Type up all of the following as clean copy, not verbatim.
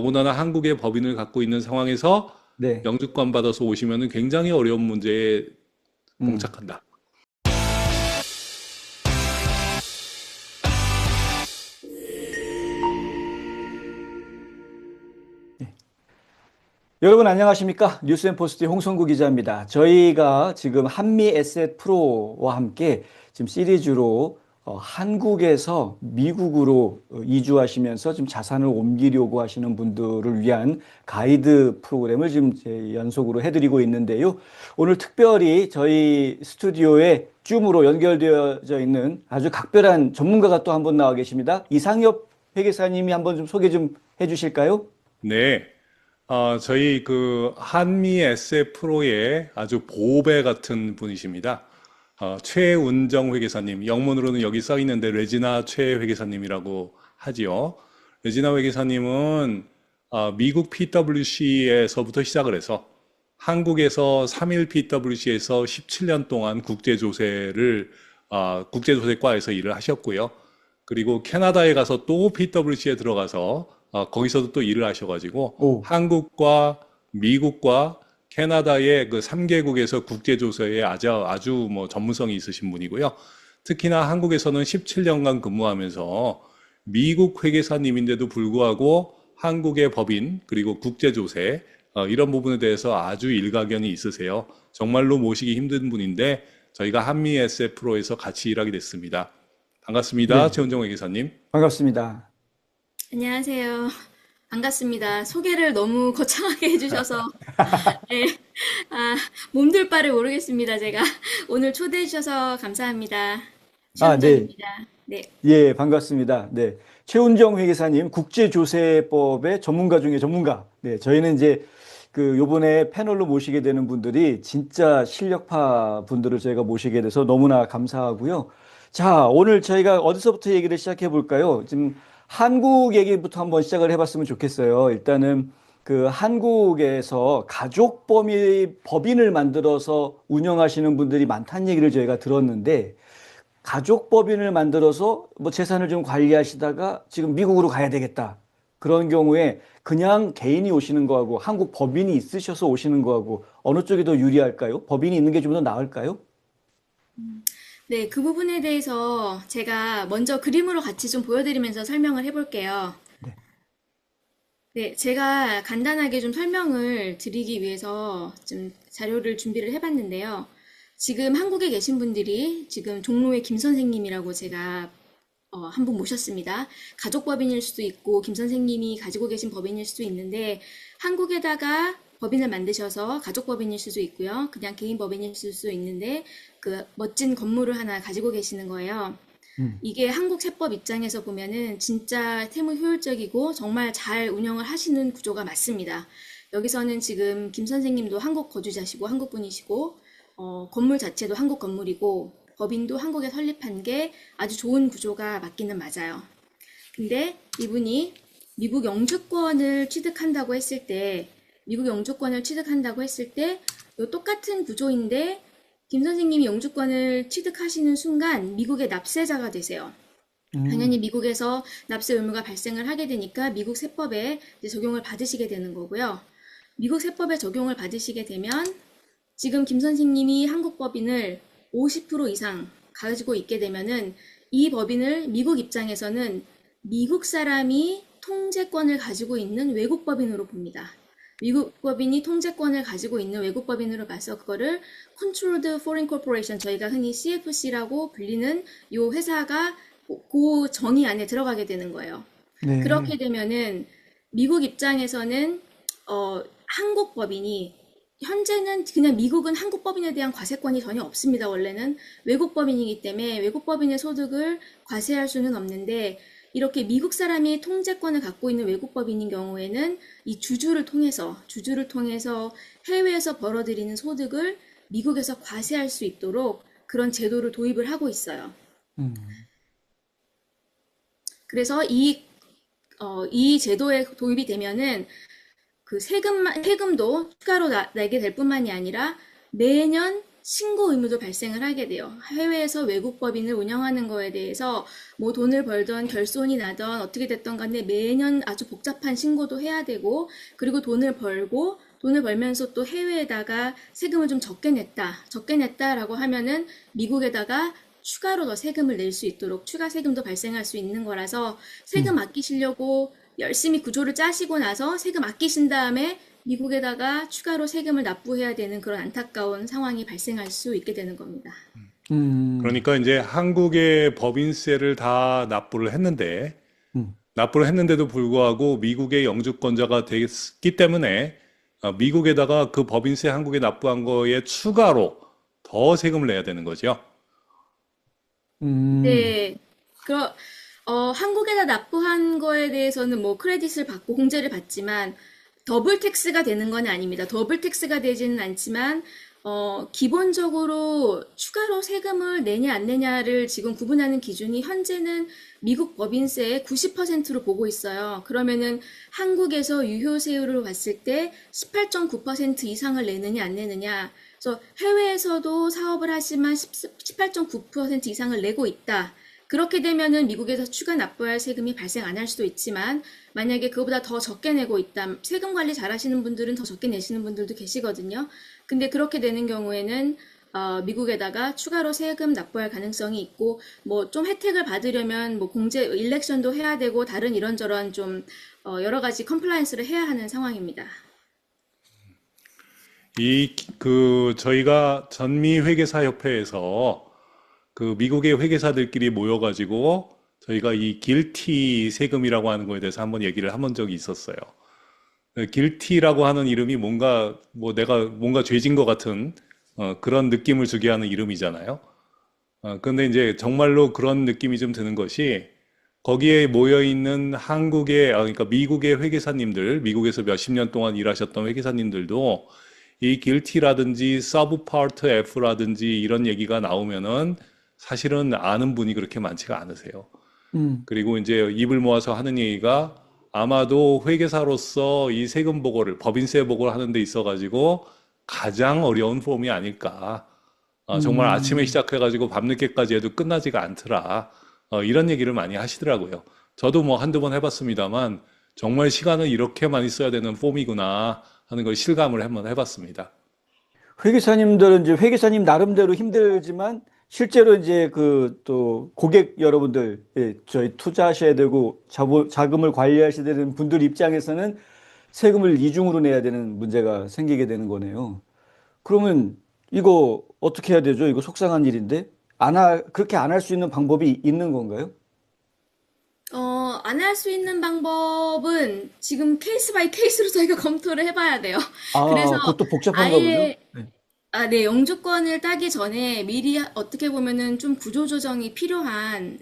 더군다나 한국의 법인을 갖고 있는 상황에서 네. 영주권 받아서 오시면 굉장히 어려운 문제에 음. 봉착한다. 여러분 안녕하십니까? 뉴스앤포스트의 홍성구 기자입니다. 저희가 지금 한미 에셋 프로와 함께 지금 시리즈로 한국에서 미국으로 이주하시면서 지금 자산을 옮기려고 하시는 분들을 위한 가이드 프로그램을 지금 연속으로 해드리고 있는데요. 오늘 특별히 저희 스튜디오에 줌으로 연결되어져 있는 아주 각별한 전문가가 또 한 분 나와 계십니다. 이상엽 회계사님이 한번 좀 소개 좀 해주실까요? 네. 저희 그 한미 에셋 프로의 아주 보배 같은 분이십니다. 최운정 회계사님, 영문으로는 여기 써 있는데 레지나 최 회계사님이라고 하지요. 레지나 회계사님은 미국 PwC에서부터 시작을 해서 한국에서 3일 PwC에서 17년 동안 국제조세과에서 일을 하셨고요. 그리고 캐나다에 가서 또 PwC에 들어가서 거기서도 또 일을 하셔가지고 오. 한국과 미국과 캐나다의 그 3개국에서 국제조세에 아주 뭐 전문성이 있으신 분이고요. 특히나 한국에서는 17년간 근무하면서 미국 회계사님인데도 불구하고 한국의 법인 그리고 국제조세 이런 부분에 대해서 아주 일가견이 있으세요. 정말로 모시기 힘든 분인데 저희가 한미 에셋 프로에서 같이 일하게 됐습니다. 반갑습니다. 네. 최은정 회계사님. 반갑습니다. 안녕하세요. 반갑습니다. 소개를 너무 거창하게 해주셔서, 네, 아, 몸둘 바를 모르겠습니다, 제가. 오늘 초대해 주셔서 감사합니다. 아, 네. 최은정입니다. 네. 예, 반갑습니다. 네. 최운정 회계사님, 국제조세법의 전문가 중에 전문가. 네, 저희는 이제 그 요번에 패널로 모시게 되는 분들이 진짜 실력파 분들을 저희가 모시게 돼서 너무나 감사하고요. 자, 오늘 저희가 어디서부터 얘기를 시작해 볼까요? 지금 한국 얘기부터 한번 시작을 해봤으면 좋겠어요. 일단은 그 한국에서 법인을 만들어서 운영하시는 분들이 많다는 얘기를 저희가 들었는데 가족법인을 만들어서 뭐 재산을 좀 관리하시다가 지금 미국으로 가야 되겠다. 그런 경우에 그냥 개인이 오시는 거하고 한국 법인이 있으셔서 오시는 거하고 어느 쪽이 더 유리할까요? 법인이 있는 게 좀 더 나을까요? 네, 그 부분에 대해서 제가 먼저 그림으로 같이 좀 보여드리면서 설명을 해볼게요. 네. 네, 제가 간단하게 좀 설명을 드리기 위해서 좀 자료를 준비를 해봤는데요. 지금 한국에 계신 분들이 지금 종로의 김 선생님이라고 제가 한 분 모셨습니다. 가족법인일 수도 있고 김 선생님이 가지고 계신 법인일 수도 있는데 한국에다가 법인을 만드셔서 가족법인일 수도 있고요. 그냥 개인 법인일 수도 있는데 그 멋진 건물을 하나 가지고 계시는 거예요. 음. 이게 한국 세법 입장에서 보면은 진짜 세무 효율적이고 정말 잘 운영을 하시는 구조가 맞습니다. 여기서는 지금 김 선생님도 한국 거주자시고 한국 분이시고 건물 자체도 한국 건물이고 법인도 한국에 설립한 게 아주 좋은 구조가 맞기는 맞아요. 근데 이분이 미국 영주권을 취득한다고 했을 때, 이 똑같은 구조인데, 김 선생님이 영주권을 취득하시는 순간 미국의 납세자가 되세요. 당연히 음. 미국에서 납세 의무가 발생을 하게 되니까 미국 세법에 이제 적용을 받으시게 되는 거고요. 미국 세법에 적용을 받으시게 되면 지금 김 선생님이 한국 법인을 50% 이상 가지고 있게 되면은 이 법인을 미국 입장에서는 미국 사람이 통제권을 가지고 있는 외국 법인으로 봅니다. 미국 법인이 통제권을 가지고 있는 외국 법인으로 봐서 그거를 Controlled Foreign Corporation, 저희가 흔히 CFC라고 불리는 이 회사가 그 정의 안에 들어가게 되는 거예요. 네. 그렇게 되면은 미국 입장에서는 한국 법인이 현재는 그냥 미국은 한국 법인에 대한 과세권이 전혀 없습니다. 원래는 외국 법인이기 때문에 외국 법인의 소득을 과세할 수는 없는데 이렇게 미국 사람이 통제권을 갖고 있는 외국 법인인 경우에는 이 주주를 통해서 해외에서 벌어들이는 소득을 미국에서 과세할 수 있도록 그런 제도를 도입을 하고 있어요. 음. 그래서 이 제도에 도입이 되면은 그 세금도 추가로 내게 될 뿐만이 아니라 매년 신고 의무도 발생을 하게 돼요. 해외에서 외국 법인을 운영하는 거에 대해서 뭐 돈을 벌던 결손이 나던 어떻게 됐던 간에 매년 아주 복잡한 신고도 해야 되고, 그리고 돈을 벌면서 또 해외에다가 세금을 좀 적게 냈다라고 하면은 미국에다가 추가로 더 세금을 낼 수 있도록 추가 세금도 발생할 수 있는 거라서, 세금 아끼시려고 열심히 구조를 짜시고 나서 세금 아끼신 다음에 미국에다가 추가로 세금을 납부해야 되는 그런 안타까운 상황이 발생할 수 있게 되는 겁니다. 그러니까 이제 한국의 법인세를 다 납부를 했는데도 불구하고 미국의 영주권자가 됐기 때문에 미국에다가 그 법인세 한국에 납부한 거에 추가로 더 세금을 내야 되는 거죠. 네. 한국에다 납부한 거에 대해서는 뭐 크레딧을 받고 공제를 받지만 더블 텍스가 되는 건 아닙니다. 더블 텍스가 되지는 않지만, 기본적으로 추가로 세금을 내냐 안 내냐를 지금 구분하는 기준이 현재는 미국 법인세의 90%로 보고 있어요. 그러면은 한국에서 유효세율을 봤을 때 18.9% 이상을 내느냐 안 내느냐. 그래서 해외에서도 사업을 하지만 18.9% 이상을 내고 있다. 그렇게 되면은 미국에서 추가 납부할 세금이 발생 안 할 수도 있지만, 만약에 그거보다 더 적게 내고 있다. 세금 관리 잘 하시는 분들은 더 적게 내시는 분들도 계시거든요. 근데 그렇게 되는 경우에는 미국에다가 추가로 세금 납부할 가능성이 있고, 뭐 좀 혜택을 받으려면 뭐 공제 일렉션도 해야 되고 다른 이런저런 좀 여러 가지 컴플라이언스를 해야 하는 상황입니다. 저희가 전미회계사협회에서 그 미국의 회계사들끼리 모여가지고 저희가 이 길티 세금이라고 하는 거에 대해서 한번 얘기를 해본 적이 있었어요. 길티라고 하는 이름이 내가 뭔가 죄진 것 같은 그런 느낌을 주게 하는 이름이잖아요. 근데 이제 정말로 그런 느낌이 좀 드는 것이, 거기에 모여 있는 그러니까 미국의 회계사님들, 미국에서 몇십 년 동안 일하셨던 회계사님들도 이 길티라든지 서브 파트 F라든지 이런 얘기가 나오면은 사실은 아는 분이 그렇게 많지가 않으세요. 그리고 이제 입을 모아서 하는 얘기가, 아마도 회계사로서 이 세금 보고를, 법인세 보고를 하는 데 있어가지고 가장 어려운 폼이 아닐까. 정말 아침에 시작해가지고 밤늦게까지 해도 끝나지가 않더라. 이런 얘기를 많이 하시더라고요. 저도 뭐 한두 번 해봤습니다만, 정말 시간을 이렇게 많이 써야 되는 폼이구나 하는 걸 실감을 한번 해봤습니다. 회계사님들은 이제 회계사님 나름대로 힘들지만 실제로 이제 또 고객 여러분들, 저희 투자하셔야 되고 자금을 관리하셔야 되는 분들 입장에서는 세금을 이중으로 내야 되는 문제가 생기게 되는 거네요. 그러면 이거 어떻게 해야 되죠? 이거 속상한 일인데 그렇게 안 할 수 있는 방법이 있는 건가요? 안 할 수 있는 방법은 지금 케이스 바이 케이스로 저희가 검토를 해봐야 돼요. 그래서 그것도 복잡한가 보죠? 아예 네, 영주권을 따기 전에 미리 어떻게 보면은 좀 구조조정이 필요한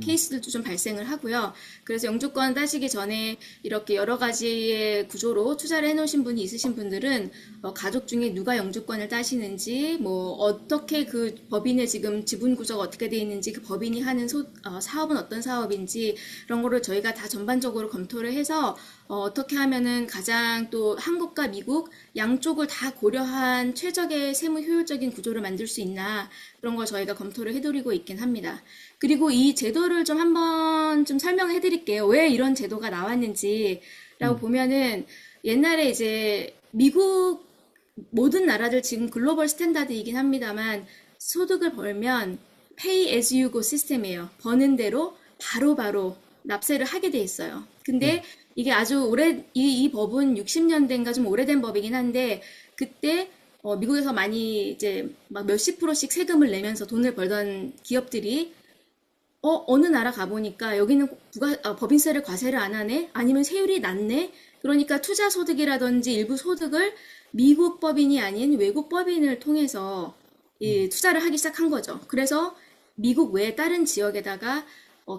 케이스들도 좀 발생을 하고요. 그래서 영주권 따시기 전에 이렇게 여러 가지의 구조로 투자를 해놓으신 분이 있으신 분들은 가족 중에 누가 영주권을 따시는지, 뭐 어떻게 그 법인의 지금 지분 구조가 어떻게 돼 있는지, 그 법인이 하는 사업은 어떤 사업인지 이런 거를 저희가 다 전반적으로 검토를 해서 어떻게 하면은 가장 또 한국과 미국 양쪽을 다 고려한 최적의 세무 효율적인 구조를 만들 수 있나, 그런 걸 저희가 검토를 해드리고 있긴 합니다. 그리고 이 제도를 좀 한번 좀 설명을 해드릴게요. 왜 이런 제도가 나왔는지라고 보면은, 옛날에 이제 미국 모든 나라들 지금 글로벌 스탠다드이긴 합니다만, 소득을 벌면 pay as you go 시스템이에요. 버는 대로 바로바로 납세를 하게 돼 있어요. 근데 이게 아주 이 법은 60년대인가 좀 오래된 법이긴 한데, 그때 미국에서 많이 이제 막 몇십 프로씩 세금을 내면서 돈을 벌던 기업들이 어느 나라 가보니까 여기는 법인세를 과세를 안 하네? 아니면 세율이 낮네? 그러니까 투자 소득이라든지 일부 소득을 미국 법인이 아닌 외국 법인을 통해서 투자를 하기 시작한 거죠. 그래서 미국 외에 다른 지역에다가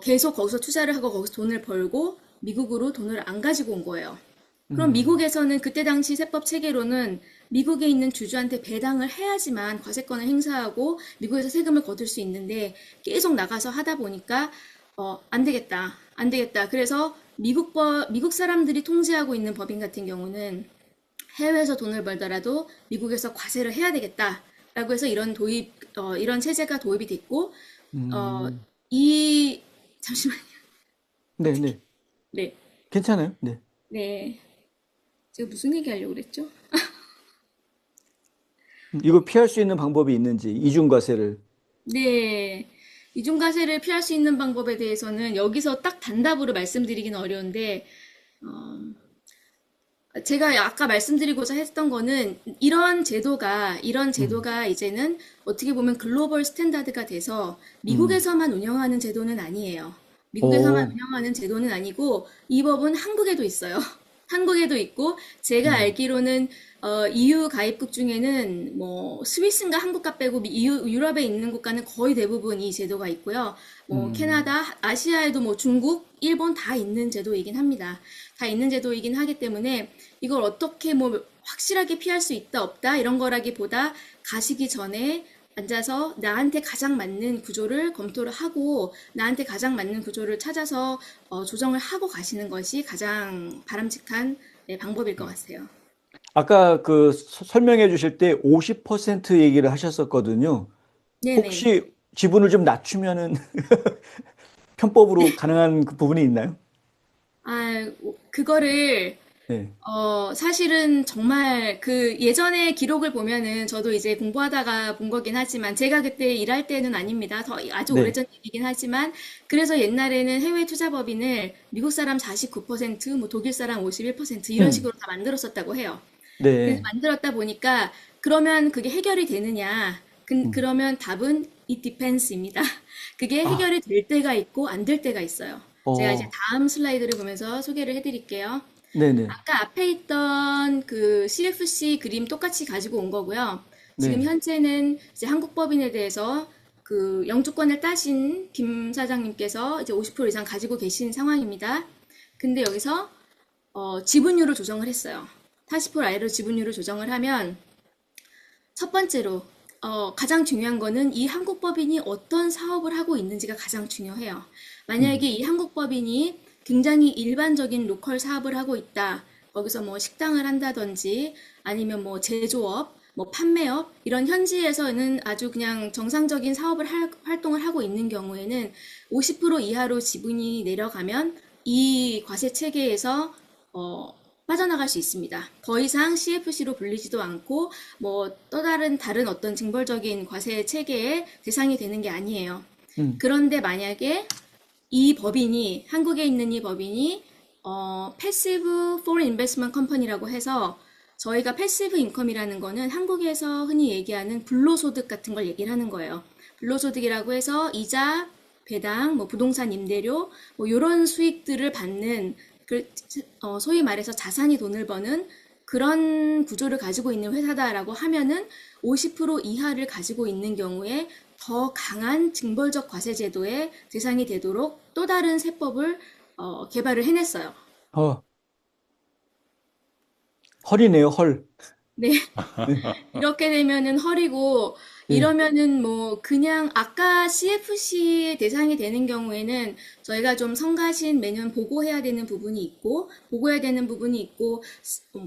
계속 거기서 투자를 하고 거기서 돈을 벌고 미국으로 돈을 안 가지고 온 거예요. 그럼 미국에서는 그때 당시 세법 체계로는 미국에 있는 주주한테 배당을 해야지만 과세권을 행사하고 미국에서 세금을 거둘 수 있는데, 계속 나가서 하다 보니까 안 되겠다. 그래서 미국 사람들이 통제하고 있는 법인 같은 경우는 해외에서 돈을 벌더라도 미국에서 과세를 해야 되겠다라고 해서 이런 체제가 도입이 됐고, 어, 음, 잠시만요. 네, 네. 네, 괜찮아요. 네. 네. 제가 무슨 얘기 하려고 그랬죠? 이거 피할 수 있는 방법이 있는지, 이중과세를. 네. 이중과세를 피할 수 있는 방법에 대해서는 여기서 딱 단답으로 말씀드리기는 어려운데, 제가 아까 말씀드리고자 했던 거는 이런 제도가 이제는 어떻게 보면 글로벌 스탠다드가 돼서 음, 미국에서만 운영하는 제도는 아니에요. 미국에서만 오, 운영하는 제도는 아니고 이 법은 한국에도 있어요. 한국에도 있고 제가 음, 알기로는 EU 가입국 중에는 뭐 스위스인가 한국가 빼고 유럽에 있는 국가는 거의 대부분 이 제도가 있고요. 뭐 음, 캐나다, 아시아에도 뭐 중국, 일본 다 있는 제도이긴 합니다. 다 있는 제도이긴 하기 때문에 이걸 어떻게 뭐 확실하게 피할 수 있다 없다 이런 거라기보다 가시기 전에 앉아서 나한테 가장 맞는 구조를 검토를 하고 나한테 가장 맞는 구조를 찾아서 조정을 하고 가시는 것이 가장 바람직한 네, 방법일 것 같아요. 아까 그 설명해 주실 때 50% 얘기를 하셨었거든요. 네네. 혹시 지분을 좀 낮추면은 편법으로 가능한 그 부분이 있나요? 아, 그거를 네, 사실은 정말 그 예전에 기록을 보면은 저도 이제 공부하다가 본 거긴 하지만 제가 그때 일할 때는 아닙니다. 더 아주 네, 오래전 얘기긴 하지만 그래서 옛날에는 해외 투자법인을 미국 사람 49%, 뭐 독일 사람 51% 이런 음, 식으로 다 만들었었다고 해요. 그래서 네, 만들었다 보니까 그러면 그게 해결이 되느냐? 음, 그러면 답은 it depends입니다. 그게 아, 해결이 될 때가 있고 안 될 때가 있어요. 제가 이제 어, 다음 슬라이드를 보면서 소개를 해드릴게요. 네네, 아까 앞에 있던 그 CFC 그림 똑같이 가지고 온 거고요. 지금 네, 현재는 이제 한국 법인에 대해서 그 영주권을 따신 김 사장님께서 이제 50% 이상 가지고 계신 상황입니다. 근데 여기서 지분율을 조정을 했어요. 40% 아래로 지분율을 조정을 하면 첫 번째로 가장 중요한 거는 이 한국 법인이 어떤 사업을 하고 있는지가 가장 중요해요. 만약에 음, 이 한국 법인이 굉장히 일반적인 로컬 사업을 하고 있다. 거기서 뭐 식당을 한다든지 아니면 뭐 제조업, 뭐 판매업 이런 현지에서는 아주 그냥 정상적인 활동을 하고 있는 경우에는 50% 이하로 지분이 내려가면 이 과세 체계에서 어, 빠져나갈 수 있습니다. 더 이상 CFC로 불리지도 않고 뭐 또 다른 어떤 징벌적인 과세 체계의 대상이 되는 게 아니에요. 음, 그런데 만약에 이 법인이 한국에 있는 이 법인이 패시브 포린 인베스트먼트 컴퍼니라고 해서 저희가 패시브 인컴이라는 거는 한국에서 흔히 얘기하는 불로소득 같은 걸 얘기를 하는 거예요. 불로소득이라고 해서 이자, 배당, 뭐 부동산 임대료, 뭐 이런 수익들을 받는 소위 말해서 자산이 돈을 버는 그런 구조를 가지고 있는 회사다라고 하면은 50% 이하를 가지고 있는 경우에 더 강한 징벌적 과세 제도의 대상이 되도록 또 다른 세법을 개발을 해냈어요. 어, 헐이네요, 헐. 네. 네, 이렇게 되면은 허리고 네, 이러면은 뭐 그냥 아까 CFC 대상이 되는 경우에는 저희가 좀 성가신 매년 보고해야 되는 부분이 있고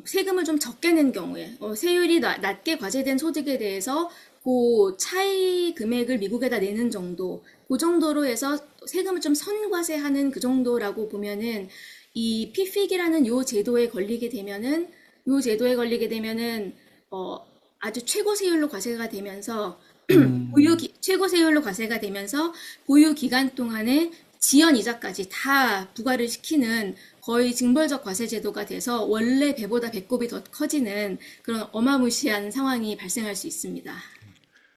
세금을 좀 적게 낸 경우에 세율이 낮게 과세된 소득에 대해서 그 차이 금액을 미국에다 내는 정도 그 정도로 해서 세금을 좀 선과세하는 그 정도라고 보면은 이 PFIC이라는 요 제도에 걸리게 되면은 어, 아주 최고 세율로 과세가 되면서 최고 세율로 과세가 되면서 보유 기간 동안에 지연 이자까지 다 부과를 시키는 거의 징벌적 과세 제도가 돼서 원래 배보다 배꼽이 더 커지는 그런 어마무시한 상황이 발생할 수 있습니다.